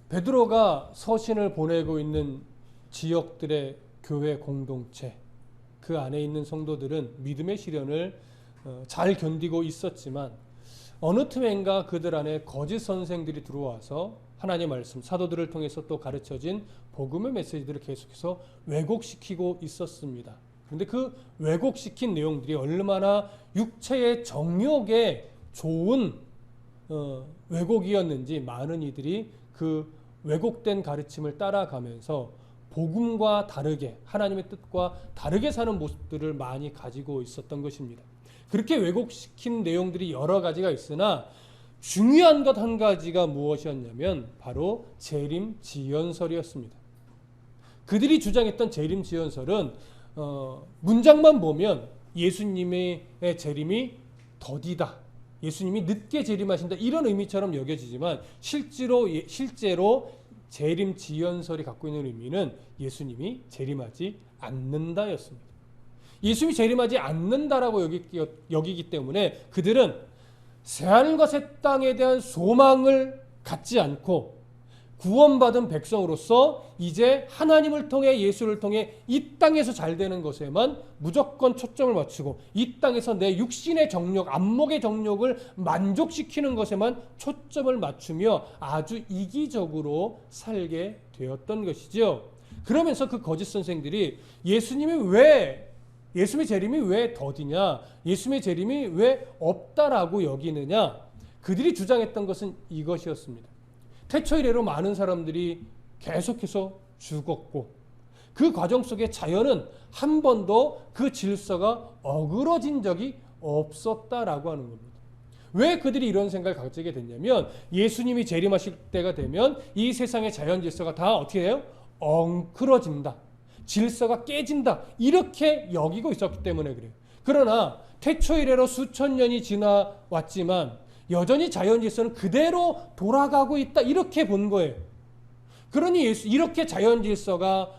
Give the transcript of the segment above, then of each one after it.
베드로가 서신을 보내고 있는 지역들의 교회 공동체, 그 안에 있는 성도들은 믿음의 시련을 잘 견디고 있었지만 어느 틈엔가 그들 안에 거짓 선생들이 들어와서 하나님의 말씀, 사도들을 통해서 또 가르쳐진 복음의 메시지들을 계속해서 왜곡시키고 있었습니다. 그런데 그 왜곡시킨 내용들이 얼마나 육체의 정욕에 좋은 왜곡이었는지 많은 이들이 그 왜곡된 가르침을 따라가면서 복음과 다르게, 하나님의 뜻과 다르게 사는 모습들을 많이 가지고 있었던 것입니다. 그렇게 왜곡시킨 내용들이 여러 가지가 있으나 중요한 것 한 가지가 무엇이었냐면 바로 재림지연설이었습니다. 그들이 주장했던 재림지연설은 문장만 보면 예수님의 재림이 더디다, 예수님이 늦게 재림하신다, 이런 의미처럼 여겨지지만 실제로 재림지연설이 갖고 있는 의미는 예수님이 재림하지 않는다였습니다. 예수님이 재림하지 않는다라고 여기기 때문에 그들은 새하늘과 새 땅에 대한 소망을 갖지 않고 구원받은 백성으로서 이제 하나님을 통해, 예수를 통해 이 땅에서 잘 되는 것에만 무조건 초점을 맞추고 이 땅에서 내 육신의 정욕, 안목의 정욕을 만족시키는 것에만 초점을 맞추며 아주 이기적으로 살게 되었던 것이죠. 그러면서 그 거짓 선생들이 예수님의 재림이 왜 더디냐, 예수님의 재림이 왜 없다라고 여기느냐, 그들이 주장했던 것은 이것이었습니다. 태초 이래로 많은 사람들이 계속해서 죽었고 그 과정 속에 자연은 한 번도 그 질서가 어그러진 적이 없었다라고 하는 겁니다. 왜 그들이 이런 생각을 가지게 됐냐면 예수님이 재림하실 때가 되면 이 세상의 자연 질서가 다 어떻게 해요? 엉클어진다, 질서가 깨진다, 이렇게 여기고 있었기 때문에 그래요. 그러나 태초 이래로 수천 년이 지나왔지만 여전히 자연 질서는 그대로 돌아가고 있다, 이렇게 본 거예요. 그러니 이렇게 자연 질서가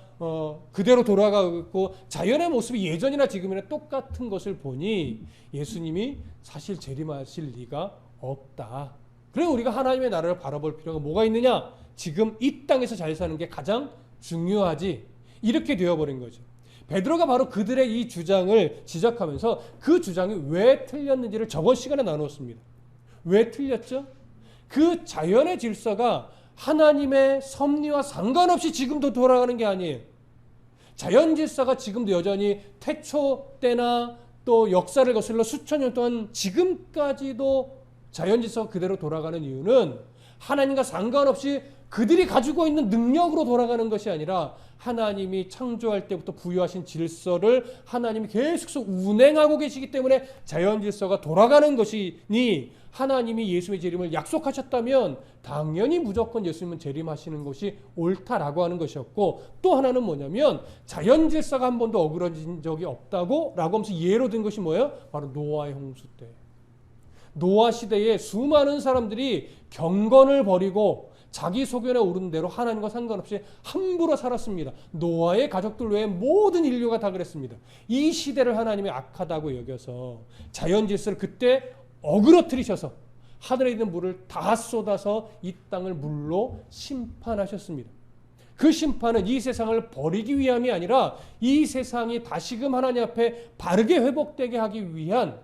그대로 돌아가고 있고 자연의 모습이 예전이나 지금이나 똑같은 것을 보니 예수님이 사실 재림하실 리가 없다. 그래서 우리가 하나님의 나라를 바라볼 필요가 뭐가 있느냐? 지금 이 땅에서 잘 사는 게 가장 중요하지. 이렇게 되어버린 거죠. 베드로가 바로 그들의 이 주장을 지적하면서 그 주장이 왜 틀렸는지를 저번 시간에 나누었습니다. 왜 틀렸죠? 그 자연의 질서가 하나님의 섭리와 상관없이 지금도 돌아가는 게 아니에요. 자연 질서가 지금도 여전히 태초 때나 또 역사를 거슬러 수천 년 동안 지금까지도 자연 질서가 그대로 돌아가는 이유는 하나님과 상관없이 그들이 가지고 있는 능력으로 돌아가는 것이 아니라 하나님이 창조할 때부터 부여하신 질서를 하나님이 계속 운행하고 계시기 때문에 자연 질서가 돌아가는 것이니, 하나님이 예수의 재림을 약속하셨다면 당연히 무조건 예수님은 재림하시는 것이 옳다라고 하는 것이었고, 또 하나는 뭐냐면 자연 질서가 한 번도 어그러진 적이 없다고 라고 하면서 예로 든 것이 뭐예요? 바로 노아의 홍수 때. 노아 시대에 수많은 사람들이 경건을 버리고 자기 소견에 오른 대로 하나님과 상관없이 함부로 살았습니다. 노아의 가족들 외에 모든 인류가 다 그랬습니다. 이 시대를 하나님이 악하다고 여겨서 자연 질서를 그때 어그러뜨리셔서 하늘에 있는 물을 다 쏟아서 이 땅을 물로 심판하셨습니다. 그 심판은 이 세상을 버리기 위함이 아니라 이 세상이 다시금 하나님 앞에 바르게 회복되게 하기 위한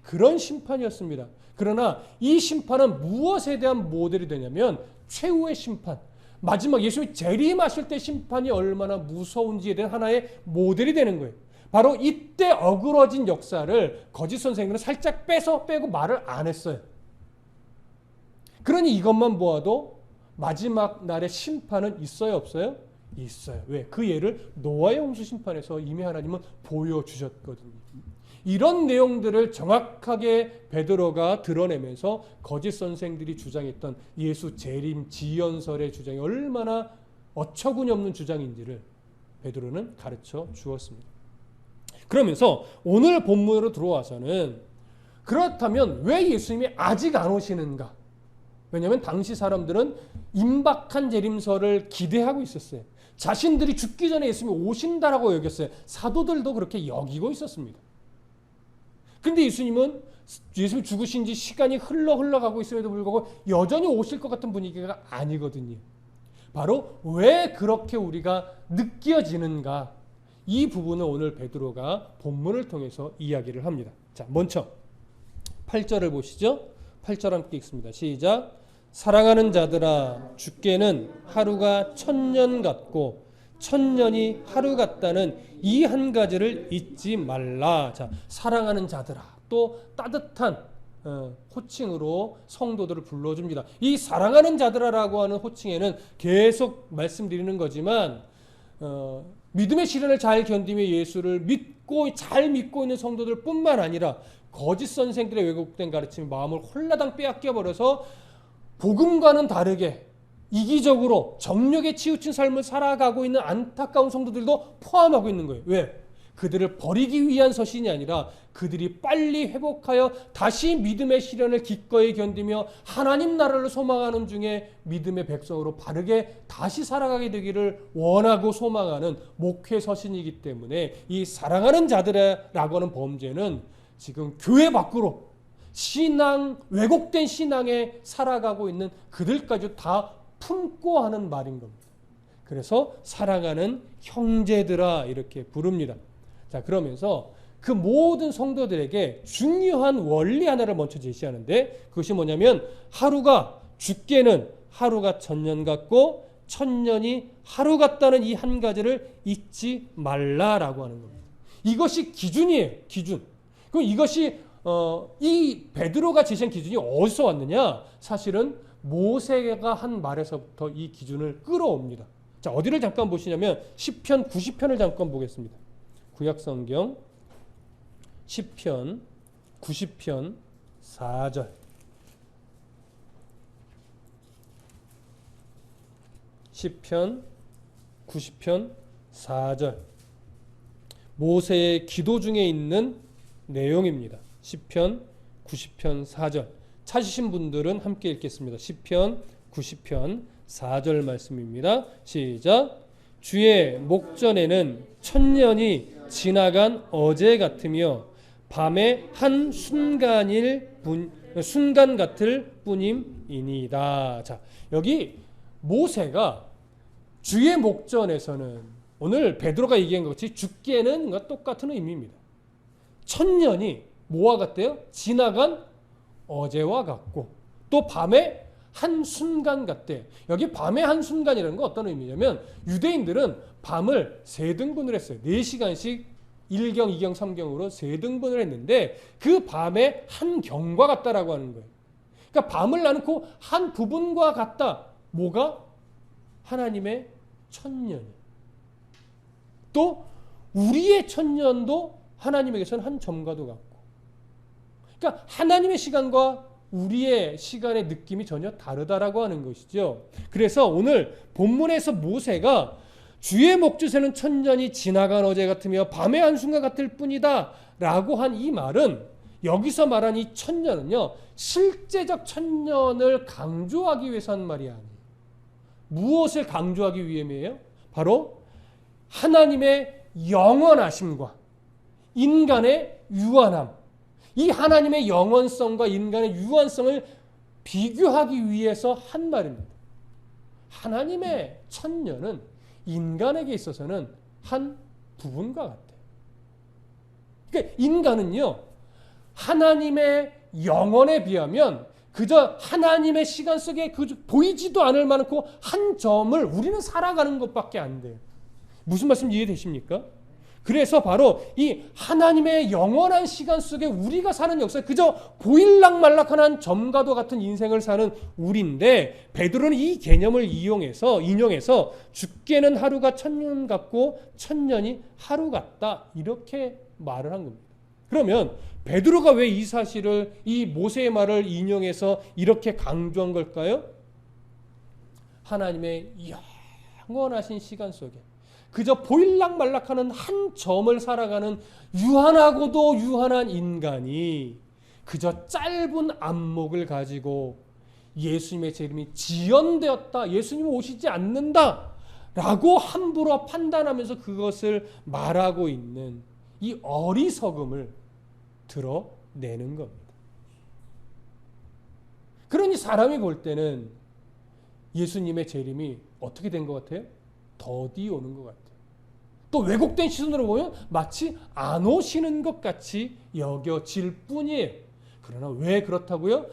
그런 심판이었습니다. 그러나 이 심판은 무엇에 대한 모델이 되냐면 최후의 심판, 마지막 예수님이 재림하실 때 심판이 얼마나 무서운지에 대한 하나의 모델이 되는 거예요. 바로 이때 어그러진 역사를 거짓 선생님은 살짝 빼고 말을 안 했어요. 그러니 이것만 보아도 마지막 날의 심판은 있어요, 없어요? 있어요. 왜? 그 예를 노아의 홍수 심판에서 이미 하나님은 보여주셨거든요. 이런 내용들을 정확하게 베드로가 드러내면서 거짓 선생들이 주장했던 예수 재림 지연설의 주장이 얼마나 어처구니 없는 주장인지를 베드로는 가르쳐 주었습니다. 그러면서 오늘 본문으로 들어와서는 그렇다면 왜 예수님이 아직 안 오시는가? 왜냐하면 당시 사람들은 임박한 재림설을 기대하고 있었어요. 자신들이 죽기 전에 예수님이 오신다라고 여겼어요. 사도들도 그렇게 여기고 있었습니다. 그런데 예수님이 죽으신 지 시간이 흘러가고 있음에도 불구하고 여전히 오실 것 같은 분위기가 아니거든요. 바로 왜 그렇게 우리가 느껴지는가? 이 부분을 오늘 베드로가 본문을 통해서 이야기를 합니다. 자, 먼저 8절을 보시죠. 8절 함께 읽습니다. 시작. 사랑하는 자들아, 주께는 하루가 1000년 같고 1000년이 하루 같다는 이 한 가지를 잊지 말라. 자, 사랑하는 자들아, 또 따뜻한 호칭으로 성도들을 불러줍니다. 이 사랑하는 자들아라고 하는 호칭에는 계속 말씀드리는 거지만 믿음의 시련을 잘 견디며 예수를 잘 믿고 있는 성도들 뿐만 아니라 거짓 선생들의 왜곡된 가르침이 마음을 홀라당 빼앗겨 버려서 복음과는 다르게 이기적으로 정욕에 치우친 삶을 살아가고 있는 안타까운 성도들도 포함하고 있는 거예요. 왜? 그들을 버리기 위한 서신이 아니라 그들이 빨리 회복하여 다시 믿음의 시련을 기꺼이 견디며 하나님 나라를 소망하는 중에 믿음의 백성으로 바르게 다시 살아가게 되기를 원하고 소망하는 목회 서신이기 때문에 이 사랑하는 자들이라고 하는 범죄는 지금 교회 밖으로 왜곡된 신앙에 살아가고 있는 그들까지 다 품고 하는 말인 겁니다. 그래서 사랑하는 형제들아 이렇게 부릅니다. 자, 그러면서 그 모든 성도들에게 중요한 원리 하나를 먼저 제시하는데 그것이 뭐냐면 주께는 하루가 1000년 같고 1000년이 하루 같다는 이 한 가지를 잊지 말라라고 하는 겁니다. 이것이 기준이에요. 기준. 그럼 이것이 이 베드로가 제시한 기준이 어디서 왔느냐? 사실은 모세가 한 말에서부터 이 기준을 끌어옵니다. 자, 어디를 잠깐 보시냐면 시편 90편을 잠깐 보겠습니다. 구약성경 시편 90편 4절. 시편 90편 4절. 모세의 기도 중에 있는 내용입니다. 시편 90편 4절. 찾으신 분들은 함께 읽겠습니다. 시편 90편 4절 말씀입니다. 시작. 주의 목전에는 1000년이 지나간 어제 같으며 밤의 한 순간 같을 뿐임이니이다. 자, 여기 모세가 주의 목전에서는 오늘 베드로가 얘기한 것 같이 주께는 똑같은 의미입니다. 1000년이 뭐와 같대요? 지나간 어제와 같고 또 밤의 한 순간 같대. 여기 밤의 한 순간이라는 건 어떤 의미냐면 유대인들은 밤을 3등분을 했어요. 4시간씩 1경, 2경, 3경으로 3등분을 했는데 그 밤의 한 경과 같다라고 하는 거예요. 그러니까 밤을 나누고 한 부분과 같다. 뭐가? 하나님의 1000년이. 또 우리의 1000년도 하나님에게서는 한 점과도 같고. 그러니까 하나님의 시간과 우리의 시간의 느낌이 전혀 다르다라고 하는 것이죠. 그래서 오늘 본문에서 모세가 주의 목주세는 1000년이 지나간 어제 같으며 밤의 한순간 같을 뿐이다 라고 한 이 말은 여기서 말한 이 1000년은요 실제적 1000년을 강조하기 위해서 한 말이 아니에요. 무엇을 강조하기 위함이에요? 바로 하나님의 영원하심과 인간의 유한함, 이 하나님의 영원성과 인간의 유한성을 비교하기 위해서 한 말입니다. 하나님의 1000년은 인간에게 있어서는 한 부분과 같아요. 그러니까 인간은요 하나님의 영원에 비하면 그저 하나님의 시간 속에 보이지도 않을 만큼 한 점을 우리는 살아가는 것밖에 안 돼요. 무슨 말씀 이해되십니까? 그래서 바로 이 하나님의 영원한 시간 속에 우리가 사는 역사, 그저 보일락말락한 한 점과도 같은 인생을 사는 우리인데 베드로는 이 개념을 인용해서 주께는 하루가 1000년 같고 1000년이 하루 같다 이렇게 말을 한 겁니다. 그러면 베드로가 왜 이 사실을 이 모세의 말을 인용해서 이렇게 강조한 걸까요? 하나님의 영원하신 시간 속에 그저 보일락말락하는 한 점을 살아가는 유한하고도 유한한 인간이 그저 짧은 안목을 가지고 예수님의 재림이 지연되었다, 예수님이 오시지 않는다 라고 함부로 판단하면서 그것을 말하고 있는 이 어리석음을 드러내는 겁니다. 그러니 사람이 볼 때는 예수님의 재림이 어떻게 된 것 같아요? 더디 오는 것 같아요. 또 왜곡된 시선으로 보면 마치 안 오시는 것 같이 여겨질 뿐이에요. 그러나 왜 그렇다고요?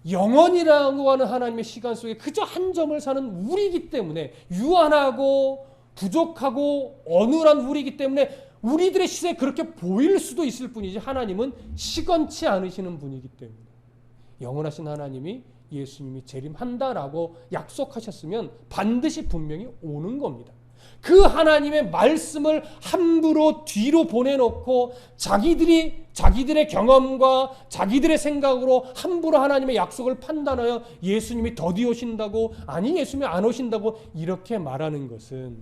영원이라고 하는 하나님의 시간 속에 그저 한 점을 사는 우리이기 때문에, 유한하고 부족하고 어눌한 우리이기 때문에 우리들의 시선에 그렇게 보일 수도 있을 뿐이지, 하나님은 시건치 않으시는 분이기 때문에, 영원하신 하나님이 예수님이 재림한다라고 약속하셨으면 반드시 분명히 오는 겁니다. 그 하나님의 말씀을 함부로 뒤로 보내놓고 자기들의 경험과 자기들의 생각으로 함부로 하나님의 약속을 판단하여 예수님이 더디 오신다고, 아니 예수님이 안 오신다고 이렇게 말하는 것은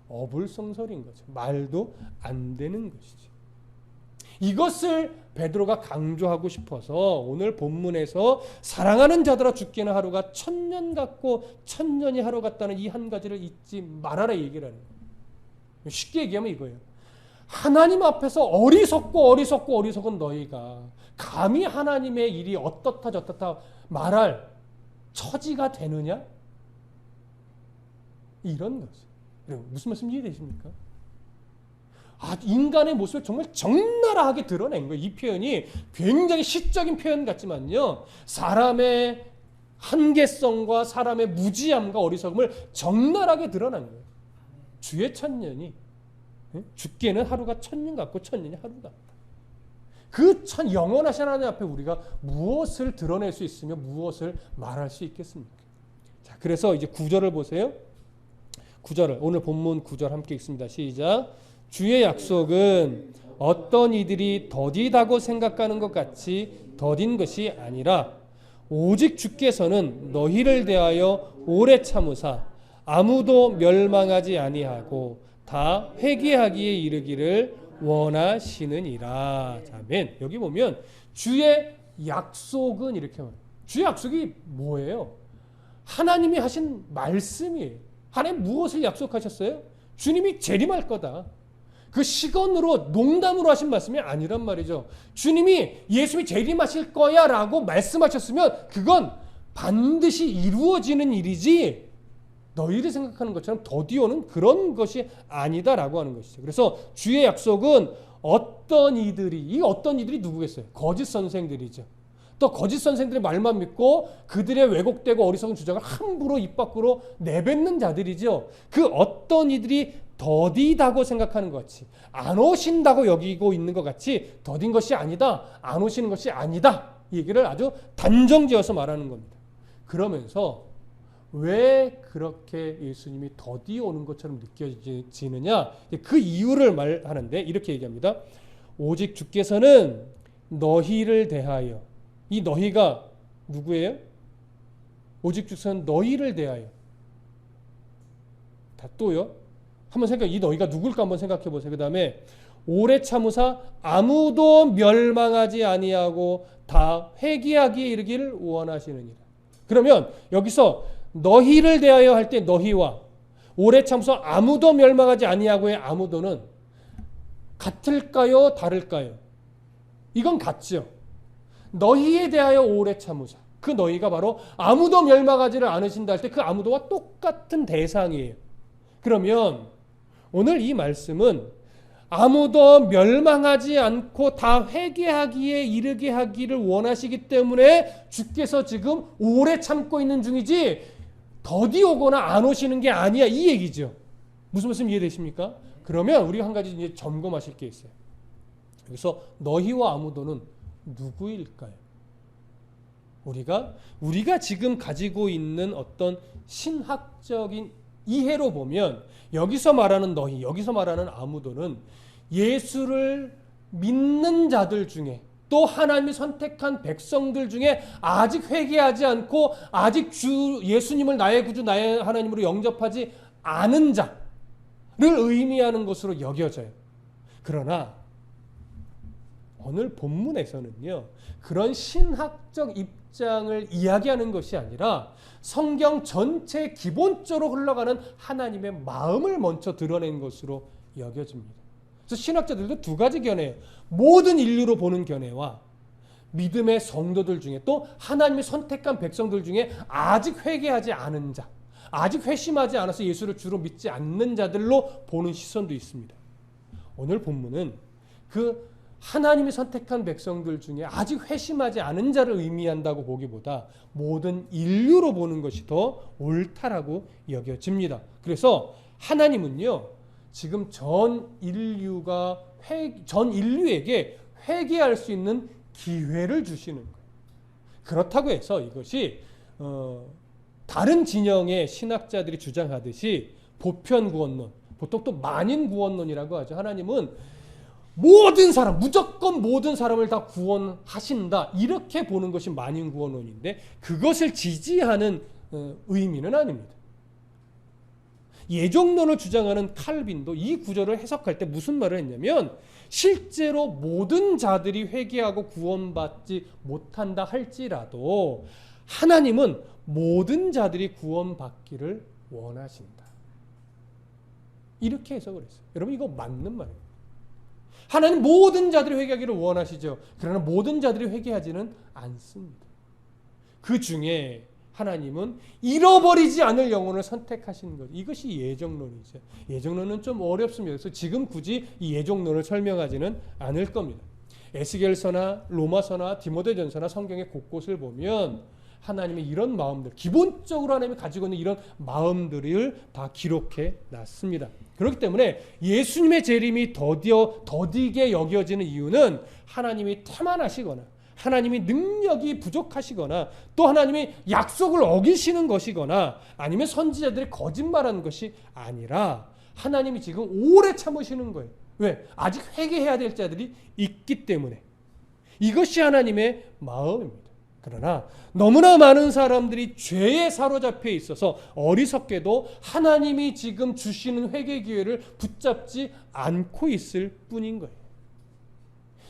어불성설인 거죠. 말도 안 되는 것이죠. 이것을 베드로가 강조하고 싶어서 오늘 본문에서 사랑하는 자들아 죽게는 하루가 1000년 같고 1000년이 하루 같다는 이 한 가지를 잊지 말아라 얘기를 하는 거예요. 쉽게 얘기하면 이거예요. 하나님 앞에서 어리석은 너희가 감히 하나님의 일이 어떻다 저떻다 말할 처지가 되느냐? 이런 거죠. 무슨 말씀 이해되십니까? 인간의 모습을 정말 적나라하게 드러낸 거예요. 이 표현이 굉장히 시적인 표현 같지만요, 사람의 한계성과 사람의 무지함과 어리석음을 적나라하게 드러난 거예요. 주의 1000년이 죽게는 하루가 1000년 같고 1000년이 하루 같다. 그 영원하신 하나님 앞에 우리가 무엇을 드러낼 수 있으며 무엇을 말할 수 있겠습니까? 자, 그래서 이제 9절을 보세요. 9절을 오늘 본문 9절 함께 읽습니다. 시작. 주의 약속은 어떤 이들이 더디다고 생각하는 것 같이 더딘 것이 아니라 오직 주께서는 너희를 대하여 오래 참으사 아무도 멸망하지 아니하고 다 회개하기에 이르기를 원하시느니라. 아멘. 여기 보면 주의 약속은 이렇게 말해요. 주의 약속이 뭐예요? 하나님이 하신 말씀이에요. 하나님 무엇을 약속하셨어요? 주님이 재림할 거다. 그 시건으로 농담으로 하신 말씀이 아니란 말이죠. 주님이 예수님이 재림하실 거야 라고 말씀하셨으면 그건 반드시 이루어지는 일이지 너희들이 생각하는 것처럼 더디오는 그런 것이 아니다라고 하는 것이죠. 그래서 주의 약속은 어떤 이들이 누구겠어요? 거짓 선생들이죠. 또 거짓 선생들의 말만 믿고 그들의 왜곡되고 어리석은 주장을 함부로 입 밖으로 내뱉는 자들이죠. 그 어떤 이들이 더디다고 생각하는 것 같이, 안 오신다고 여기고 있는 것 같이 더딘 것이 아니다, 안 오시는 것이 아니다, 이 얘기를 아주 단정지어서 말하는 겁니다. 그러면서 왜 그렇게 예수님이 더디 오는 것처럼 느껴지느냐, 그 이유를 말하는데 이렇게 얘기합니다. 오직 주께서는 너희를 대하여, 이 너희가 누구예요? 오직 주께서는 너희를 대하여, 다 또요. 한번 이 너희가 누굴까 한번 생각해 보세요. 그 다음에 오래 참으사 아무도 멸망하지 아니하고 다 회개하기에 이르기를 원하시느니라. 그러면 여기서 너희를 대하여 할 때 너희와 오래 참으사 아무도 멸망하지 아니하고의 아무도는 같을까요? 다를까요? 이건 같죠. 너희에 대하여 오래 참으사, 그 너희가 바로 아무도 멸망하지를 않으신다 할 때 그 아무도와 똑같은 대상이에요. 그러면 오늘 이 말씀은 아무도 멸망하지 않고 다 회개하기에 이르게 하기를 원하시기 때문에 주께서 지금 오래 참고 있는 중이지 더디 오거나 안 오시는 게 아니야, 이 얘기죠. 무슨 말씀 이해되십니까? 그러면 우리가 한 가지 이제 점검하실 게 있어요. 그래서 너희와 아무도는 누구일까요? 우리가 지금 가지고 있는 어떤 신학적인 이해로 보면 여기서 말하는 너희, 여기서 말하는 아무도는 예수를 믿는 자들 중에, 또 하나님이 선택한 백성들 중에 아직 회개하지 않고 아직 예수님을 나의 구주 나의 하나님으로 영접하지 않은 자를 의미하는 것으로 여겨져요. 그러나 오늘 본문에서는요, 그런 신학적 입장을 이야기하는 것이 아니라 성경 전체 기본적으로 흘러가는 하나님의 마음을 먼저 드러낸 것으로 여겨집니다. 그래서 신학자들도 두 가지 견해예요. 모든 인류로 보는 견해와 믿음의 성도들 중에, 또 하나님이 선택한 백성들 중에 아직 회개하지 않은 자, 아직 회심하지 않아서 예수를 주로 믿지 않는 자들로 보는 시선도 있습니다. 오늘 본문은 그 하나님이 선택한 백성들 중에 아직 회심하지 않은 자를 의미한다고 보기보다 모든 인류로 보는 것이 더 옳다라고 여겨집니다. 그래서 하나님은요, 지금 전 인류에게 회개할 수 있는 기회를 주시는 거예요. 그렇다고 해서 이것이 다른 진영의 신학자들이 주장하듯이 보편구원론, 보통 또 만인구원론이라고 하죠. 하나님은 모든 사람, 무조건 모든 사람을 다 구원하신다, 이렇게 보는 것이 만인구원론인데 그것을 지지하는 의미는 아닙니다. 예종론을 주장하는 칼빈도 이 구절을 해석할 때 무슨 말을 했냐면, 실제로 모든 자들이 회개하고 구원받지 못한다 할지라도 하나님은 모든 자들이 구원받기를 원하신다, 이렇게 해석을 했어요. 여러분, 이거 맞는 말이에요. 하나님 모든 자들이 회개하기를 원하시죠. 그러나 모든 자들이 회개하지는 않습니다. 그 중에 하나님은 잃어버리지 않을 영혼을 선택하시는 것, 이것이 예정론이죠. 예정론은 좀 어렵습니다. 그래서 지금 굳이 이 예정론을 설명하지는 않을 겁니다. 에스겔서나 로마서나 디모데전서나 성경의 곳곳을 보면 하나님의 이런 마음들, 기본적으로 하나님이 가지고 있는 이런 마음들을 다 기록해 놨습니다. 그렇기 때문에 예수님의 재림이 더디게 여겨지는 이유는 하나님이 태만하시거나 하나님이 능력이 부족하시거나 또 하나님이 약속을 어기시는 것이거나 아니면 선지자들이 거짓말하는 것이 아니라 하나님이 지금 오래 참으시는 거예요. 왜? 아직 회개해야 될 자들이 있기 때문에. 이것이 하나님의 마음입니다. 그러나 너무나 많은 사람들이 죄에 사로잡혀 있어서 어리석게도 하나님이 지금 주시는 회개 기회를 붙잡지 않고 있을 뿐인 거예요.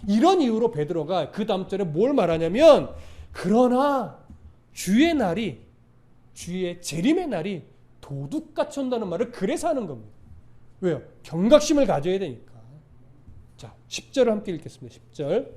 이런 이유로 베드로가 그 다음 절에 뭘 말하냐면, 그러나 주의 재림의 날이 도둑같이 온다는 말을 그래서 하는 겁니다. 왜요? 경각심을 가져야 되니까. 자, 10절을 함께 읽겠습니다. 10절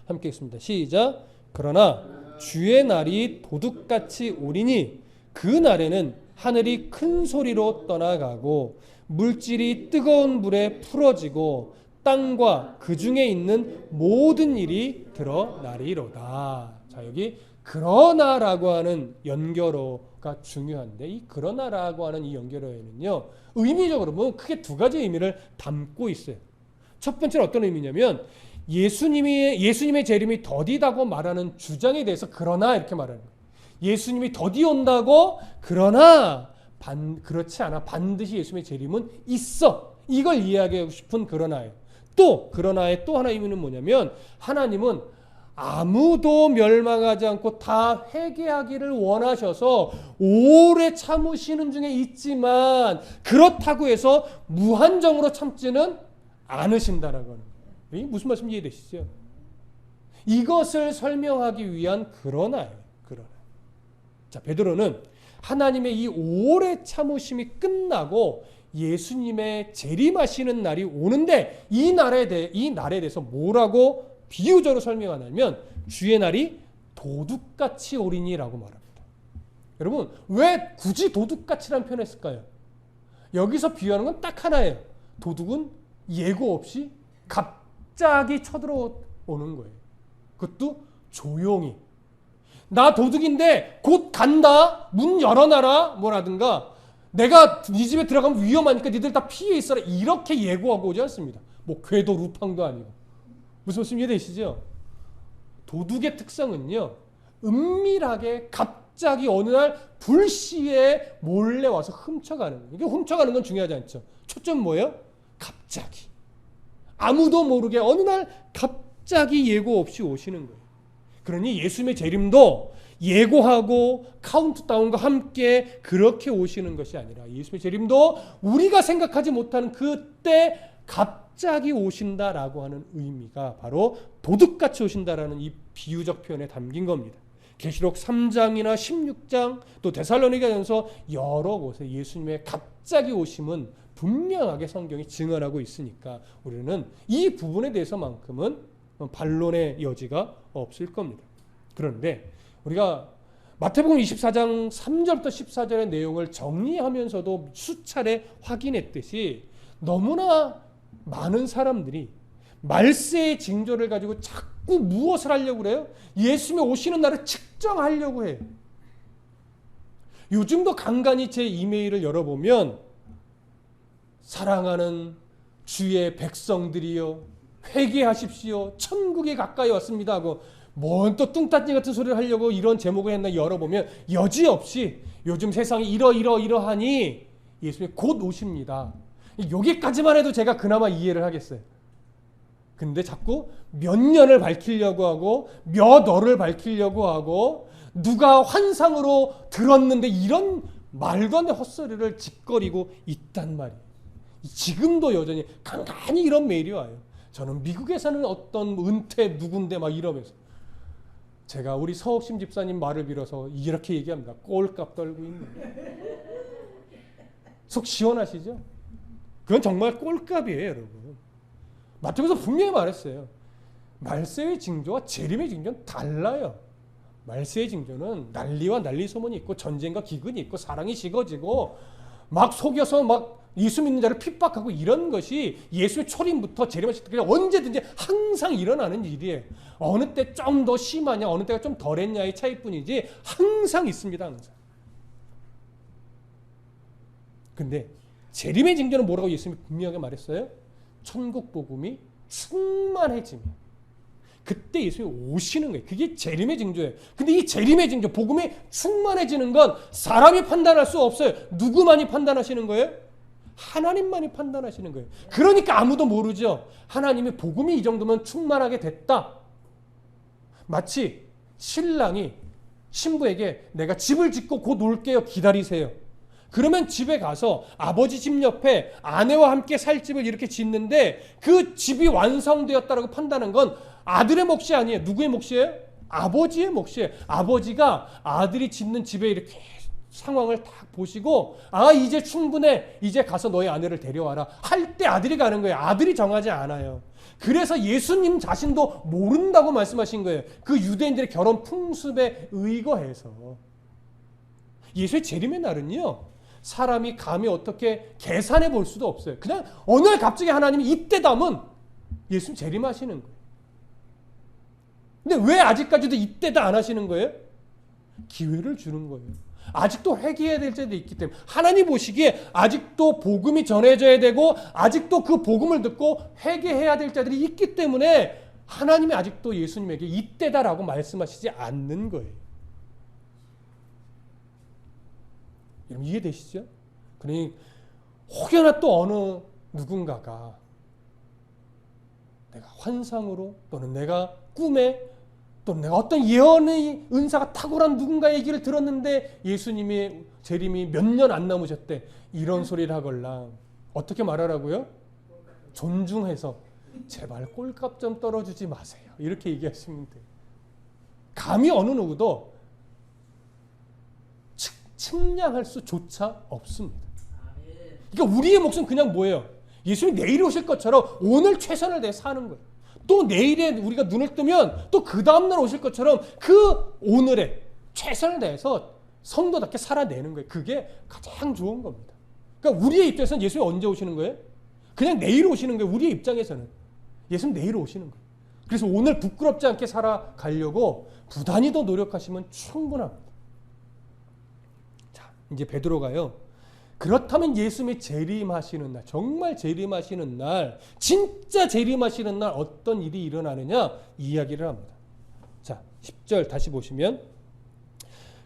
함께 읽습니다. 시작. 그러나 주의 날이 도둑같이 오리니 그 날에는 하늘이 큰 소리로 떠나가고 물질이 뜨거운 불에 풀어지고 땅과 그 중에 있는 모든 일이 드러나리로다. 자, 여기 그러나라고 하는 연결어가 중요한데, 이 그러나라고 하는 이 연결어에는요, 의미적으로 보면 크게 두 가지 의미를 담고 있어요. 첫 번째는 어떤 의미냐면, 예수님의 재림이 더디다고 말하는 주장에 대해서 그러나 이렇게 말하는 거예요. 예수님이 더디 온다고, 그러나 그렇지 않아, 반드시 예수님의 재림은 있어, 이걸 이해하고 싶은 그러나예요. 또 그러나의 또 하나 의미는 뭐냐면, 하나님은 아무도 멸망하지 않고 다 회개하기를 원하셔서 오래 참으시는 중에 있지만 그렇다고 해서 무한정으로 참지는 않으신다라고 하는 거예요. 무슨 말씀 이해되시죠? 이것을 설명하기 위한 그러나예요. 그러나. 자, 베드로는 하나님의 이 오래 참으심이 끝나고 예수님의 재림하시는 날이 오는데 이 날에 대해서 뭐라고 비유적으로 설명하냐면, 주의 날이 도둑같이 오리니라고 말합니다. 여러분, 왜 굳이 도둑같이라는 표현을 했을까요? 여기서 비유하는 건 딱 하나예요. 도둑은 예고 없이 갑자기 쳐들어오는 거예요. 그것도 조용히. 나 도둑인데 곧 간다, 문 열어놔라, 뭐라든가 내가 네 집에 들어가면 위험하니까 니들 다 피해 있어라, 이렇게 예고하고 오지 않습니다. 뭐 궤도 루팡도 아니고. 무슨 말씀 이해되시죠? 도둑의 특성은요, 은밀하게 갑자기 어느 날 불시에 몰래 와서 훔쳐가는 거예요. 이게 훔쳐가는 건 중요하지 않죠. 초점 뭐예요? 갑자기. 아무도 모르게 어느 날 갑자기 예고 없이 오시는 거예요. 그러니 예수님의 재림도 예고하고 카운트다운과 함께 그렇게 오시는 것이 아니라, 예수님의 재림도 우리가 생각하지 못하는 그때 갑자기 오신다라고 하는 의미가 바로 도둑같이 오신다라는 이 비유적 표현에 담긴 겁니다. 계시록 3장이나 16장 또 데살로니가전서 여러 곳에 예수님의 갑자기 오심은 분명하게 성경이 증언하고 있으니까 우리는 이 부분에 대해서만큼은 반론의 여지가 없을 겁니다. 그런데 우리가 마태복음 24장 3절부터 14절의 내용을 정리하면서도 수차례 확인했듯이 너무나 많은 사람들이 말세의 징조를 가지고 자꾸 무엇을 하려고 그래요? 예수님이 오시는 날을 측정하려고 해요. 요즘도 간간히 제 이메일을 열어보면 사랑하는 주의 백성들이여 회개하십시오. 천국이 가까이 왔습니다 하고 뭔 또 뚱따지 같은 소리를 하려고 이런 제목을 했나 열어보면 여지없이 요즘 세상이 이러하니 예수님이 곧 오십니다. 여기까지만 해도 제가 그나마 이해를 하겠어요. 근데 자꾸 몇 년을 밝히려고 하고 몇 월을 밝히려고 하고 누가 환상으로 들었는데 이런 말도 안 되는 헛소리를 짓거리고 있단 말이에요. 지금도 여전히 간간히 이런 메일이 와요. 저는 미국에 사는 어떤 은퇴 누군데 막 이러면서 제가 우리 서옥심 집사님 말을 빌어서 이렇게 얘기합니다. 꼴값 떨고 있는. 속 시원하시죠? 그건 정말 꼴값이에요, 여러분. 마태복음에서 분명히 말했어요. 말세의 징조와 재림의 징조는 달라요. 말세의 징조는 난리와 난리 소문이 있고 전쟁과 기근이 있고 사랑이 식어지고 막 속여서 막 예수 믿는 자를 핍박하고 이런 것이 예수의 초림부터 재림하실 때까지 언제든지 항상 일어나는 일이에요. 어느 때 좀 더 심하냐 어느 때가 좀 덜했냐의 차이뿐이지 항상 있습니다. 항상. 근데 재림의 징조는 뭐라고 예수님이 분명하게 말했어요? 천국 복음이 충만해지면 그때 예수님이 오시는 거예요. 그게 재림의 징조예요. 근데 이 재림의 징조, 복음이 충만해지는 건 사람이 판단할 수 없어요. 누구만이 판단하시는 거예요? 하나님만이 판단하시는 거예요. 그러니까 아무도 모르죠. 하나님이 복음이 이 정도면 충만하게 됐다. 마치 신랑이 신부에게 내가 집을 짓고 곧 올게요. 기다리세요. 그러면 집에 가서 아버지 집 옆에 아내와 함께 살 집을 이렇게 짓는데 그 집이 완성되었다라고 판단한 건 아들의 몫이 아니에요. 누구의 몫이에요? 아버지의 몫이에요. 아버지가 아들이 짓는 집에 이렇게 상황을 딱 보시고 아 이제 충분해. 이제 가서 너의 아내를 데려와라. 할 때 아들이 가는 거예요. 아들이 정하지 않아요. 그래서 예수님 자신도 모른다고 말씀하신 거예요. 그 유대인들의 결혼 풍습에 의거해서. 예수의 재림의 날은요. 사람이 감히 어떻게 계산해 볼 수도 없어요. 그냥 어느 날 갑자기 하나님이 이때다면 예수님 재림하시는 거예요. 근데 왜 아직까지도 이때다 안 하시는 거예요? 기회를 주는 거예요. 아직도 회개해야 될 때도 있기 때문에 하나님 보시기에 아직도 복음이 전해져야 되고 아직도 그 복음을 듣고 회개해야 될 자들이 있기 때문에 하나님이 아직도 예수님에게 이때다라고 말씀하시지 않는 거예요. 여러분 이해되시죠? 그러니 혹여나 또 어느 누군가가 내가 환상으로 또는 내가 꿈에 또는 내가 어떤 예언의 은사가 탁월한 누군가의 얘기를 들었는데 예수님의 재림이 몇 년 안 남으셨대. 이런 소리를 하걸라. 어떻게 말하라고요? 존중해서 제발 꼴값 좀 떨어주지 마세요. 이렇게 얘기하시면 돼요. 감히 어느 누구도 측량할 수조차 없습니다. 그러니까 우리의 몫은 그냥 뭐예요? 예수님이 내일 오실 것처럼 오늘 최선을 다해 사는 거예요. 또 내일에 우리가 눈을 뜨면 또 그 다음날 오실 것처럼 그 오늘에 최선을 다해서 성도답게 살아내는 거예요. 그게 가장 좋은 겁니다. 그러니까 우리의 입장에서는 예수님이 언제 오시는 거예요? 그냥 내일 오시는 거예요. 우리의 입장에서는. 예수님 내일 오시는 거예요. 그래서 오늘 부끄럽지 않게 살아가려고 부단히 더 노력하시면 충분합니다. 자, 이제 베드로가요. 그렇다면 예수님이 재림하시는 날, 정말 재림하시는 날, 진짜 재림하시는 날 어떤 일이 일어나느냐 이야기를 합니다. 자, 10절 다시 보시면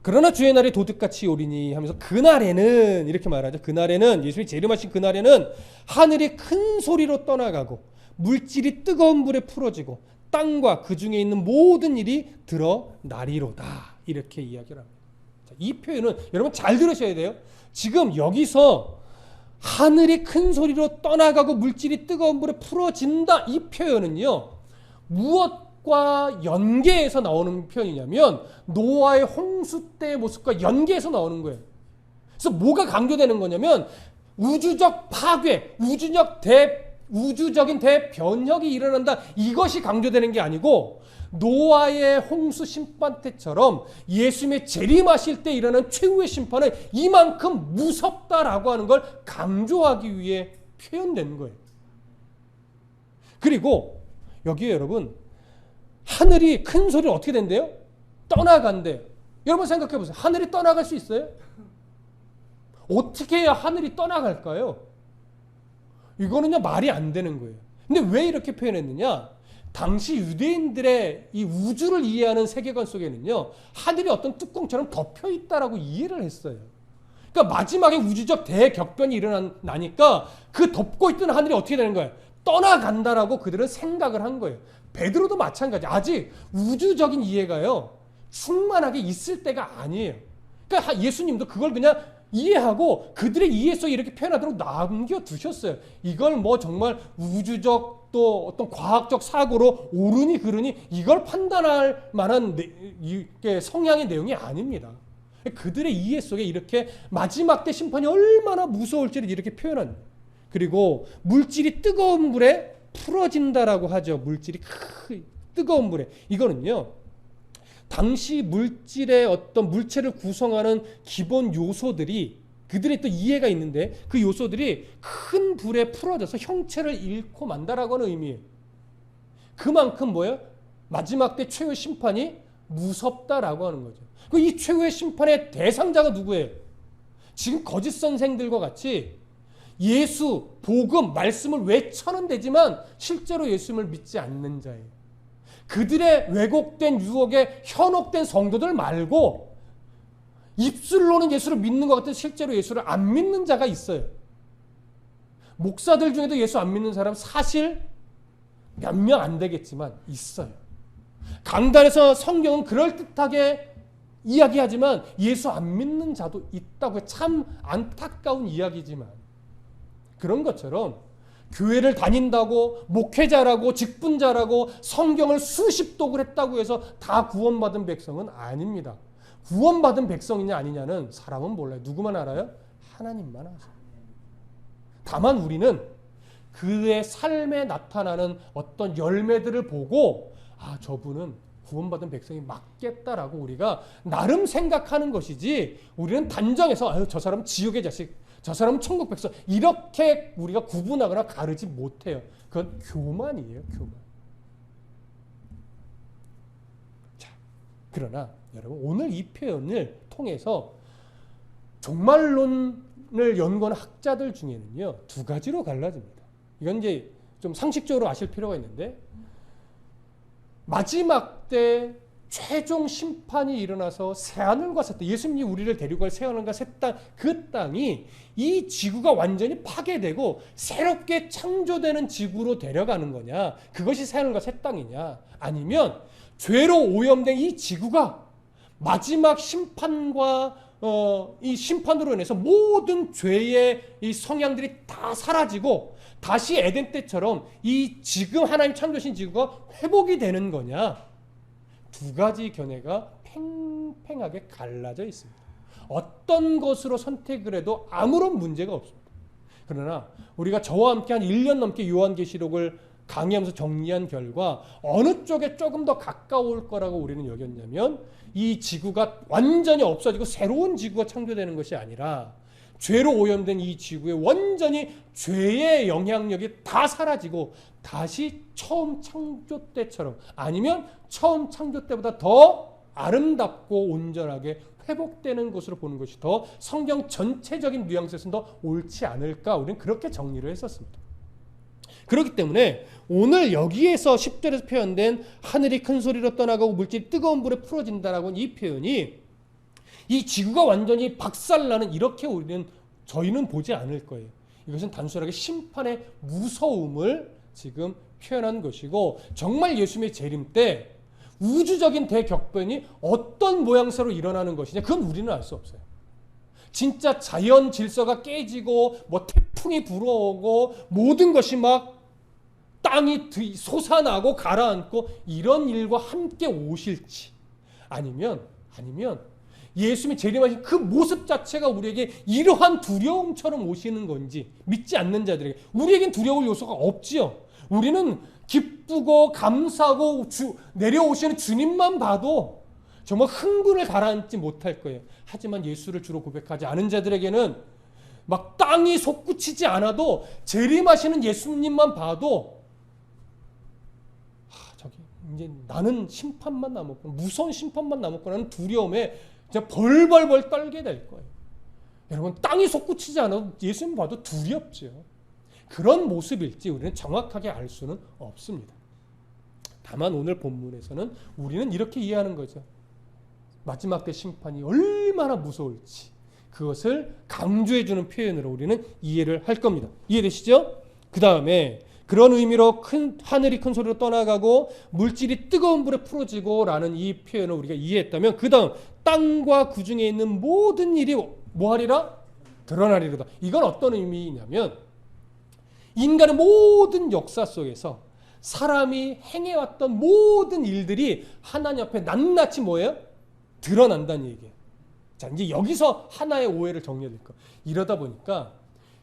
그러나 주의 날이 도둑같이 오리니 하면서 그날에는 이렇게 말하죠. 그날에는 예수님이 재림하신 그날에는 하늘이 큰 소리로 떠나가고 물질이 뜨거운 불에 풀어지고 땅과 그 중에 있는 모든 일이 드러나리로다. 이렇게 이야기를 합니다. 자, 이 표현은 여러분 잘 들으셔야 돼요. 지금 여기서 하늘이 큰 소리로 떠나가고 물질이 뜨거운 불에 풀어진다. 이 표현은요. 무엇과 연계해서 나오는 표현이냐면 노아의 홍수 때의 모습과 연계해서 나오는 거예요. 그래서 뭐가 강조되는 거냐면 우주적 파괴, 우주적인 대변혁이 일어난다. 이것이 강조되는 게 아니고 노아의 홍수 심판 때처럼 예수님의 재림하실 때 일어나는 최후의 심판은 이만큼 무섭다라고 하는 걸 강조하기 위해 표현된 거예요. 그리고 여기에 여러분, 하늘이 큰 소리로 어떻게 된대요? 떠나간대요. 여러분 생각해 보세요. 하늘이 떠나갈 수 있어요? 어떻게 해야 하늘이 떠나갈까요? 이거는요, 말이 안 되는 거예요. 근데 왜 이렇게 표현했느냐? 당시 유대인들의 이 우주를 이해하는 세계관 속에는요, 하늘이 어떤 뚜껑처럼 덮여 있다라고 이해를 했어요. 그러니까 마지막에 우주적 대격변이 일어나니까 그 덮고 있던 하늘이 어떻게 되는 거예요? 떠나간다라고 그들은 생각을 한 거예요. 베드로도 마찬가지. 아직 우주적인 이해가요, 충만하게 있을 때가 아니에요. 그러니까 예수님도 그걸 그냥 이해하고 그들의 이해 속에 이렇게 표현하도록 남겨두셨어요. 이걸 뭐 정말 우주적 또 어떤 과학적 사고로 옳으니 그르니 이걸 판단할 만한 성향의 내용이 아닙니다. 그들의 이해 속에 이렇게 마지막 때 심판이 얼마나 무서울지를 이렇게 표현합니다. 그리고 물질이 뜨거운 물에 풀어진다라고 하죠. 물질이 뜨거운 물에. 이거는요, 당시 물질의 어떤 물체를 구성하는 기본 요소들이, 그들의 또 이해가 있는데 그 요소들이 큰 불에 풀어져서 형체를 잃고 만다라고 하는 의미예요. 그만큼 뭐예요? 마지막 때 최후의 심판이 무섭다라고 하는 거죠. 이 최후의 심판의 대상자가 누구예요? 지금 거짓 선생들과 같이 예수, 복음, 말씀을 외쳐는 되지만 실제로 예수님을 믿지 않는 자예요. 그들의 왜곡된 유혹에 현혹된 성도들 말고 입술로는 예수를 믿는 것 같은 실제로 예수를 안 믿는 자가 있어요. 목사들 중에도 예수 안 믿는 사람 사실 몇 명 안 되겠지만 있어요. 강단에서 성경은 그럴듯하게 이야기하지만 예수 안 믿는 자도 있다고. 참 안타까운 이야기지만 그런 것처럼 교회를 다닌다고 목회자라고 직분자라고 성경을 수십 독을 했다고 해서 다 구원받은 백성은 아닙니다. 구원받은 백성이냐 아니냐는 사람은 몰라요. 누구만 알아요? 하나님만 아세요. 다만 우리는 그의 삶에 나타나는 어떤 열매들을 보고 저분은 구원받은 백성이 맞겠다라고 우리가 나름 생각하는 것이지, 우리는 단정해서 저 사람은 지옥의 자식, 저 사람은 천국 백성, 이렇게 우리가 구분하거나 가르지 못해요. 그건 교만이에요, 교만. 자, 그러나 여러분, 오늘 이 표현을 통해서 종말론을 연구하는 학자들 중에는요, 두 가지로 갈라집니다. 이건 이제 좀 상식적으로 아실 필요가 있는데, 마지막 때 최종 심판이 일어나서 새하늘과 새 땅, 예수님이 우리를 데리고 갈 새하늘과 새 땅, 그 땅이 이 지구가 완전히 파괴되고 새롭게 창조되는 지구로 데려가는 거냐, 그것이 새하늘과 새 땅이냐, 아니면 죄로 오염된 이 지구가 마지막 심판과 이 심판으로 인해서 모든 죄의 이 성향들이 다 사라지고 다시 에덴 때처럼 이 지금 하나님 창조신 지구가 회복이 되는 거냐, 두 가지 견해가 팽팽하게 갈라져 있습니다. 어떤 것으로 선택을 해도 아무런 문제가 없습니다. 그러나 우리가 저와 함께 한 1년 넘게 요한계시록을 강의하면서 정리한 결과 어느 쪽에 조금 더 가까울 거라고 우리는 여겼냐면, 이 지구가 완전히 없어지고 새로운 지구가 창조되는 것이 아니라 죄로 오염된 이 지구에 완전히 죄의 영향력이 다 사라지고 다시 처음 창조 때처럼, 아니면 처음 창조 때보다 더 아름답고 온전하게 회복되는 것으로 보는 것이 더 성경 전체적인 뉘앙스에서는 더 옳지 않을까, 우리는 그렇게 정리를 했었습니다. 그렇기 때문에 오늘 여기에서 10절에서 표현된 하늘이 큰 소리로 떠나가고 물질이 뜨거운 불에 풀어진다라고 하는 이 표현이 이 지구가 완전히 박살나는, 이렇게 저희는 보지 않을 거예요. 이것은 단순하게 심판의 무서움을 지금 표현한 것이고, 정말 예수님의 재림 때 우주적인 대격변이 어떤 모양새로 일어나는 것이냐, 그건 우리는 알 수 없어요. 진짜 자연 질서가 깨지고 뭐 태풍이 불어오고 모든 것이 막 땅이 솟아나고 가라앉고 이런 일과 함께 오실지, 아니면 예수님이 재림하신 그 모습 자체가 우리에게 이러한 두려움처럼 오시는 건지, 믿지 않는 자들에게 우리에겐 두려울 요소가 없지요. 우리는 기쁘고 감사하고 내려오시는 주님만 봐도 정말 흥분을 가라앉지 못할 거예요. 하지만 예수를 주로 고백하지 않은 자들에게는 막 땅이 솟구치지 않아도 재림하시는 예수님만 봐도 저기 이제 나는 심판만 남았구나, 무서운 심판만 남았구나는 두려움에 진짜 벌벌벌 떨게 될 거예요. 여러분, 땅이 솟구치지 않아도 예수님 봐도 두렵죠. 그런 모습일지 우리는 정확하게 알 수는 없습니다. 다만 오늘 본문에서는 우리는 이렇게 이해하는 거죠. 마지막 때 심판이 얼마나 무서울지 그것을 강조해주는 표현으로 우리는 이해를 할 겁니다. 이해되시죠? 그 다음에 그런 의미로 하늘이 큰 소리로 떠나가고 물질이 뜨거운 불에 풀어지고 라는 이 표현을 우리가 이해했다면, 그 다음 땅과 그 중에 있는 모든 일이 뭐하리라? 드러나리로다. 이건 어떤 의미냐면 인간의 모든 역사 속에서 사람이 행해왔던 모든 일들이 하나님 앞에 낱낱이 뭐예요? 드러난다는 얘기예요. 자, 이제 여기서 하나의 오해를 정리해야 될 거. 이러다 보니까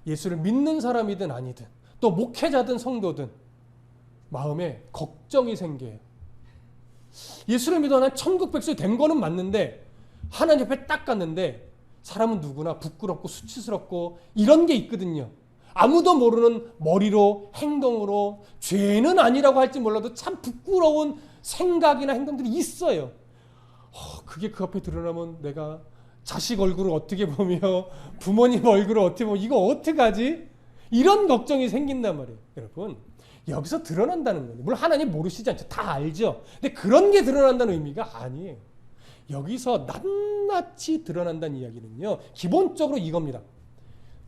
예수를 믿는 사람이든 아니든 또 목회자든 성도든 마음에 걱정이 생겨요. 예수를 믿어 난 천국 백성이 된 거는 맞는데 하나님 앞에 딱 갔는데 사람은 누구나 부끄럽고 수치스럽고 이런 게 있거든요. 아무도 모르는 머리로, 행동으로, 죄는 아니라고 할지 몰라도 참 부끄러운 생각이나 행동들이 있어요. 그게 그 앞에 드러나면 내가 자식 얼굴을 어떻게 보며 부모님 얼굴을 어떻게 보며 이거 어떡하지? 이런 걱정이 생긴단 말이에요. 여러분, 여기서 드러난다는 거예요. 물론 하나님 모르시지 않죠. 다 알죠. 근데 그런 게 드러난다는 의미가 아니에요. 여기서 낱낱이 드러난다는 이야기는요, 기본적으로 이겁니다.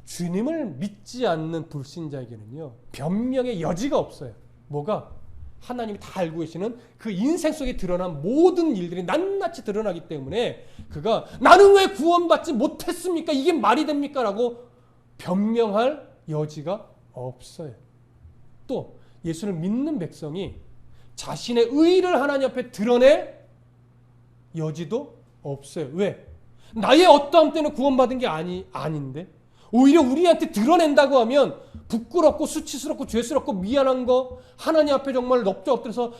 주님을 믿지 않는 불신자에게는요, 변명의 여지가 없어요. 뭐가? 하나님이 다 알고 계시는 그 인생 속에 드러난 모든 일들이 낱낱이 드러나기 때문에 그가 나는 왜 구원받지 못했습니까? 이게 말이 됩니까? 라고 변명할 여지가 없어요. 또 예수를 믿는 백성이 자신의 의를 하나님 앞에 드러낼 여지도 없어요. 왜? 나의 어떠함 때문에 구원받은 게 아닌데 오히려 우리한테 드러낸다고 하면 부끄럽고 수치스럽고 죄스럽고 미안한 거, 하나님 앞에 정말 넙죽 엎드려서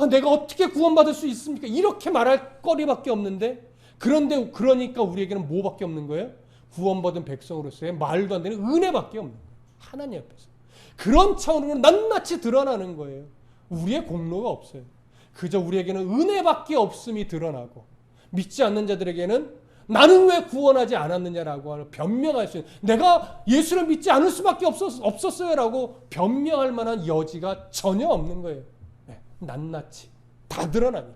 내가 어떻게 구원받을 수 있습니까? 이렇게 말할 거리밖에 없는데, 그런데 그러니까 우리에게는 뭐밖에 없는 거예요? 구원받은 백성으로서의 말도 안 되는 은혜밖에 없는 거예요. 하나님 앞에서. 그런 차원으로 낱낱이 드러나는 거예요. 우리의 공로가 없어요. 그저 우리에게는 은혜밖에 없음이 드러나고, 믿지 않는 자들에게는 나는 왜 구원하지 않았느냐라고 변명할 수 있는, 내가 예수를 믿지 않을 수밖에 없었어요 라고 변명할 만한 여지가 전혀 없는 거예요. 네, 낱낱이 다 드러나니까.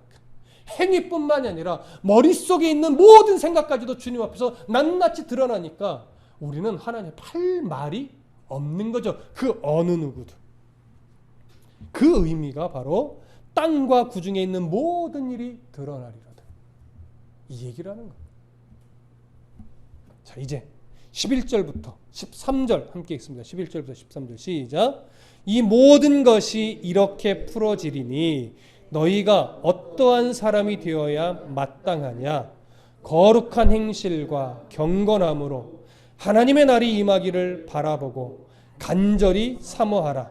행위뿐만이 아니라 머릿속에 있는 모든 생각까지도 주님 앞에서 낱낱이 드러나니까 우리는 하나님의 할 말이 없는 거죠. 그 어느 누구도. 그 의미가 바로 땅과 그 중에 있는 모든 일이 드러나리로다, 이 얘기를 하는 거예요. 자, 이제 11절부터 13절 함께 읽습니다. 11절부터 13절 시작. 이 모든 것이 이렇게 풀어지리니 너희가 어떠한 사람이 되어야 마땅하냐? 거룩한 행실과 경건함으로 하나님의 날이 임하기를 바라보고 간절히 사모하라.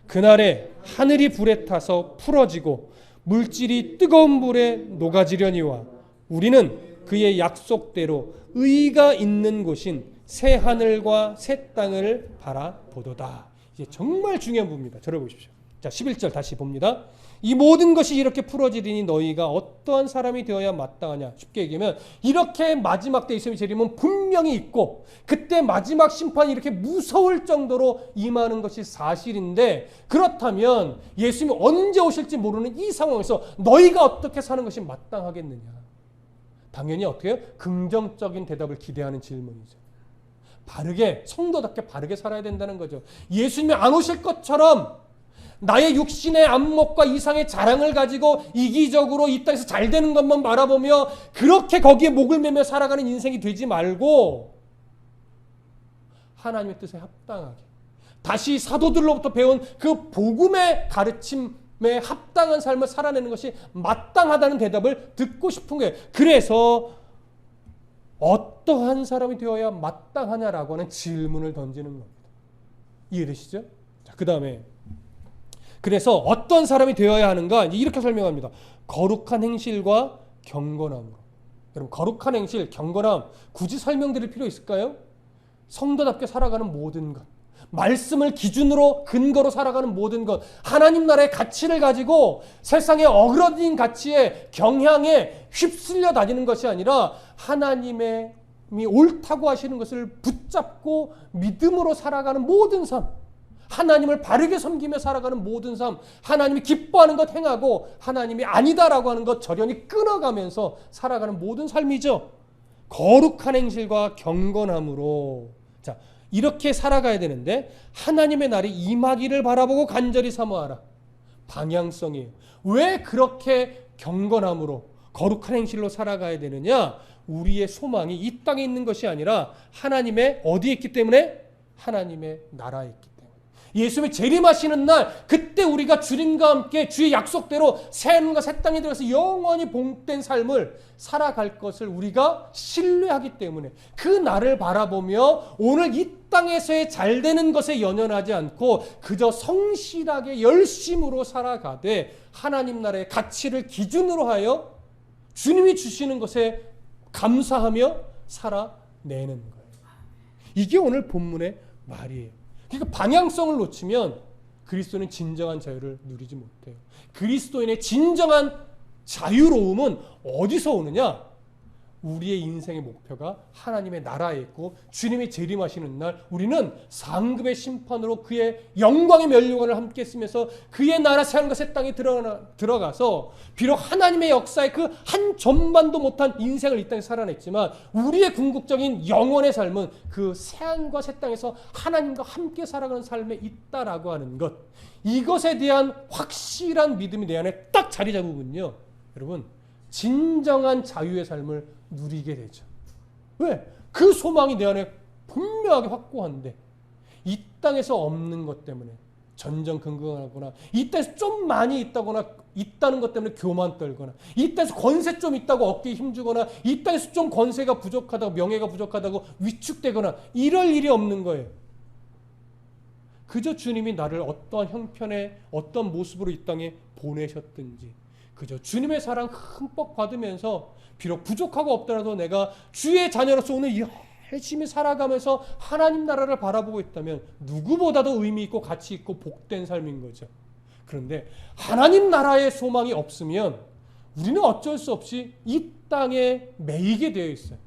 그날에 하늘이 불에 타서 풀어지고 물질이 뜨거운 불에 녹아지려니와 우리는 그의 약속대로 의가 있는 곳인 새 하늘과 새 땅을 바라보도다. 이제 정말 중요한 부분입니다. 들어보십시오. 자, 11절 다시 봅니다. 이 모든 것이 이렇게 풀어지리니 너희가 어떠한 사람이 되어야 마땅하냐. 쉽게 얘기하면 이렇게 마지막 때 예수님의 재림은 분명히 있고 그때 마지막 심판이 이렇게 무서울 정도로 임하는 것이 사실인데, 그렇다면 예수님이 언제 오실지 모르는 이 상황에서 너희가 어떻게 사는 것이 마땅하겠느냐. 당연히 어떻게 해요? 긍정적인 대답을 기대하는 질문이죠. 바르게, 성도답게 바르게 살아야 된다는 거죠. 예수님이 안 오실 것처럼 나의 육신의 안목과 이상의 자랑을 가지고 이기적으로 이 땅에서 잘 되는 것만 바라보며 그렇게 거기에 목을 매며 살아가는 인생이 되지 말고 하나님의 뜻에 합당하게 다시 사도들로부터 배운 그 복음의 가르침에 합당한 삶을 살아내는 것이 마땅하다는 대답을 듣고 싶은 거예요. 그래서 어떠한 사람이 되어야 마땅하냐라고 하는 질문을 던지는 겁니다. 이해되시죠? 자, 그 다음에 그래서 어떤 사람이 되어야 하는가? 이렇게 설명합니다. 거룩한 행실과 경건함으로. 여러분, 거룩한 행실, 경건함 굳이 설명드릴 필요 있을까요? 성도답게 살아가는 모든 것, 말씀을 기준으로 근거로 살아가는 모든 것, 하나님 나라의 가치를 가지고 세상의 어그러진 가치에 경향에 휩쓸려 다니는 것이 아니라 하나님의 옳다고 하시는 것을 붙잡고 믿음으로 살아가는 모든 삶, 하나님을 바르게 섬기며 살아가는 모든 삶, 하나님이 기뻐하는 것 행하고 하나님이 아니다라고 하는 것 절연히 끊어가면서 살아가는 모든 삶이죠. 거룩한 행실과 경건함으로. 자, 이렇게 살아가야 되는데 하나님의 날이 임하기를 바라보고 간절히 사모하라. 방향성이에요. 왜 그렇게 경건함으로 거룩한 행실로 살아가야 되느냐? 우리의 소망이 이 땅에 있는 것이 아니라 하나님의 어디에 있기 때문에? 하나님의 나라에 있기 때문에. 예수님이 재림하시는 날, 그때 우리가 주님과 함께 주의 약속대로 새 하늘과 새 땅에 들어가서 영원히 복된 삶을 살아갈 것을 우리가 신뢰하기 때문에 그 날을 바라보며 오늘 이 땅에서의 잘 되는 것에 연연하지 않고 그저 성실하게 열심으로 살아가되 하나님 나라의 가치를 기준으로 하여 주님이 주시는 것에 감사하며 살아내는 거예요. 이게 오늘 본문의 말이에요. 그러니까 방향성을 놓치면 그리스도인은 진정한 자유를 누리지 못해요. 그리스도인의 진정한 자유로움은 어디서 오느냐? 우리의 인생의 목표가 하나님의 나라에 있고 주님이 재림하시는 날 우리는 상급의 심판으로 그의 영광의 면류관을 함께 쓰면서 그의 나라 새하늘과 새 땅에 들어가서 비록 하나님의 역사의 그 한 점만도 못한 인생을 이 땅에 살아냈지만 우리의 궁극적인 영원의 삶은 그 새하늘과 새 땅에서 하나님과 함께 살아가는 삶에 있다라고 하는 것, 이것에 대한 확실한 믿음이 내 안에 딱 자리 잡으면요, 여러분 진정한 자유의 삶을 누리게 되죠. 왜? 그 소망이 내 안에 분명하게 확고한데 이 땅에서 없는 것 때문에 전전긍긍하거나 이 땅에서 좀 많이 있다는 것 때문에 교만 떨거나 이 땅에서 권세 좀 있다고 어깨에 힘주거나 이 땅에서 좀 권세가 부족하다고 명예가 부족하다고 위축되거나 이럴 일이 없는 거예요. 그저 주님이 나를 어떠한 형편의 어떤 모습으로 이 땅에 보내셨든지 그저 주님의 사랑 흠뻑 받으면서 비록 부족하고 없더라도 내가 주의 자녀로서 오늘 열심히 살아가면서 하나님 나라를 바라보고 있다면 누구보다도 의미 있고 가치 있고 복된 삶인 거죠. 그런데 하나님 나라의 소망이 없으면 우리는 어쩔 수 없이 이 땅에 매이게 되어 있어요.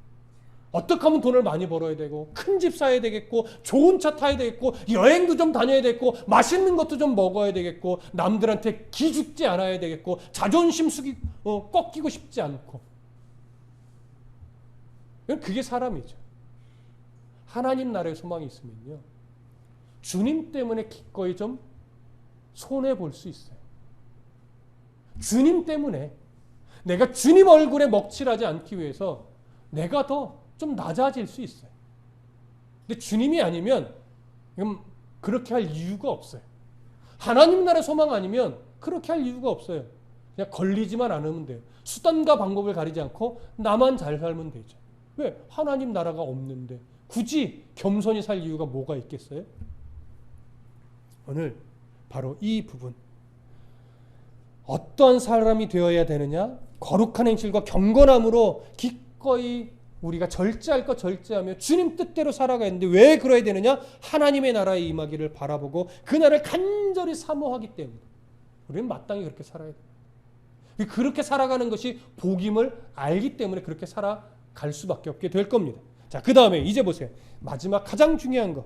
어떻게 하면 돈을 많이 벌어야 되고 큰 집 사야 되겠고 좋은 차 타야 되겠고 여행도 좀 다녀야 되겠고 맛있는 것도 좀 먹어야 되겠고 남들한테 기죽지 않아야 되겠고 자존심 꺾이고 싶지 않고, 그게 사람이죠. 하나님 나라의 소망이 있으면요 주님 때문에 기꺼이 좀 손해볼 수 있어요. 주님 때문에 내가 주님 얼굴에 먹칠하지 않기 위해서 내가 더 좀 낮아질 수 있어요. 근데 주님이 아니면 그렇게 할 이유가 없어요. 하나님 나라 소망 아니면 그렇게 할 이유가 없어요. 그냥 걸리지만 않으면 돼요. 수단과 방법을 가리지 않고 나만 잘 살면 되죠. 왜? 하나님 나라가 없는데 굳이 겸손히 살 이유가 뭐가 있겠어요? 오늘 바로 이 부분, 어떤 사람이 되어야 되느냐? 거룩한 행실과 경건함으로 기꺼이 우리가 절제할 것 절제하며 주님 뜻대로 살아가는데 왜 그래야 되느냐? 하나님의 나라에 임하기를 바라보고 그 날을 간절히 사모하기 때문에 우리는 마땅히 그렇게 살아야 돼요. 그렇게 살아가는 것이 복임을 알기 때문에 그렇게 살아갈 수밖에 없게 될 겁니다. 자, 그 다음에 이제 보세요. 마지막 가장 중요한 거,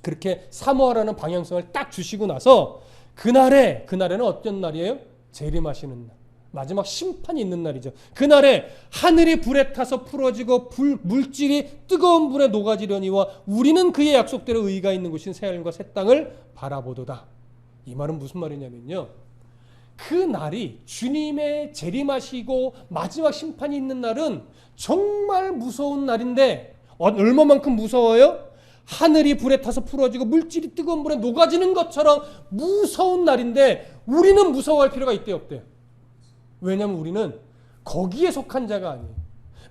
그렇게 사모하라는 방향성을 딱 주시고 나서 그날에는 어떤 날이에요? 재림하시는 날, 마지막 심판이 있는 날이죠. 그날에 하늘이 불에 타서 풀어지고 물질이 뜨거운 불에 녹아지려니와 우리는 그의 약속대로 의가 있는 곳인 새하늘과 새 땅을 바라보도다. 이 말은 무슨 말이냐면요, 그 날이 주님의 재림하시고 마지막 심판이 있는 날은 정말 무서운 날인데 얼마만큼 무서워요? 하늘이 불에 타서 풀어지고 물질이 뜨거운 불에 녹아지는 것처럼 무서운 날인데 우리는 무서워할 필요가 있대요, 없대요? 왜냐하면 우리는 거기에 속한 자가 아니에요.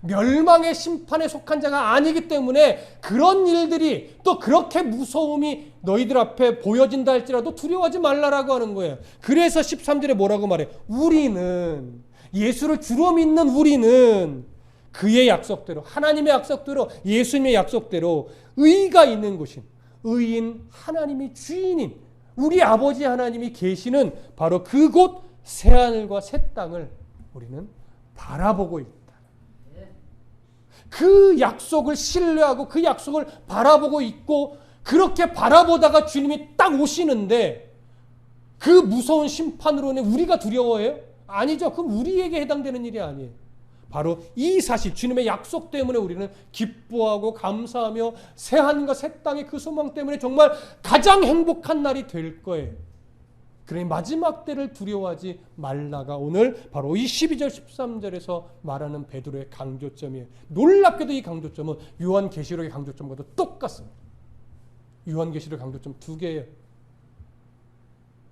멸망의 심판에 속한 자가 아니기 때문에 그런 일들이 또 그렇게 무서움이 너희들 앞에 보여진다 할지라도 두려워하지 말라라고 하는 거예요. 그래서 13절에 뭐라고 말해? 우리는, 예수를 주로 믿는 우리는 그의 약속대로, 하나님의 약속대로, 예수님의 약속대로 의가 있는 곳인, 의인 하나님이 주인인 우리 아버지 하나님이 계시는 바로 그곳 새하늘과 새 땅을 우리는 바라보고 있다. 그 약속을 신뢰하고 그 약속을 바라보고 있고, 그렇게 바라보다가 주님이 딱 오시는데 그 무서운 심판으로 인해 우리가 두려워해요? 아니죠. 그건 우리에게 해당되는 일이 아니에요. 바로 이 사실, 주님의 약속 때문에 우리는 기뻐하고 감사하며 새하늘과 새 땅의 그 소망 때문에 정말 가장 행복한 날이 될 거예요. 그러니 마지막 때를 두려워하지 말라가 오늘 바로 이 12절 13절에서 말하는 베드로의 강조점이에요. 놀랍게도 이 강조점은 요한계시록의 강조점과도 똑같습니다. 요한계시록 강조점 두 개예요.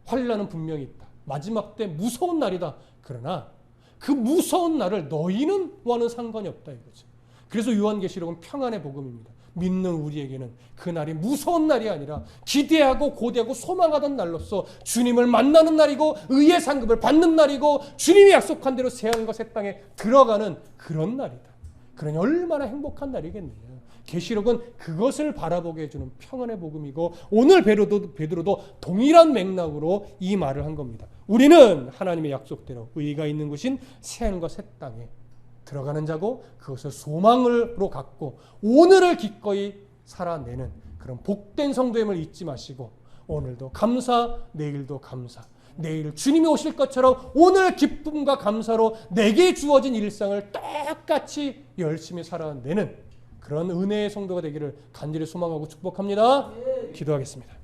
환난은 분명히 있다. 마지막 때 무서운 날이다. 그러나 그 무서운 날을 너희는와는 상관이 없다 이거죠. 그래서 요한계시록은 평안의 복음입니다. 믿는 우리에게는 그 날이 무서운 날이 아니라 기대하고 고대하고 소망하던 날로서 주님을 만나는 날이고 의의 상급을 받는 날이고 주님이 약속한 대로 새하늘과 새 땅에 들어가는 그런 날이다. 그러니 얼마나 행복한 날이겠느냐. 계시록은 그것을 바라보게 해주는 평안의 복음이고, 오늘 베드로도 동일한 맥락으로 이 말을 한 겁니다. 우리는 하나님의 약속대로 의가 있는 곳인 새하늘과 새 땅에 들어가는 자고, 그것을 소망으로 갖고 오늘을 기꺼이 살아내는 그런 복된 성도임을 잊지 마시고, 오늘도 감사, 내일도 감사, 내일 주님이 오실 것처럼 오늘 기쁨과 감사로 내게 주어진 일상을 똑같이 열심히 살아내는 그런 은혜의 성도가 되기를 간절히 소망하고 축복합니다. 기도하겠습니다.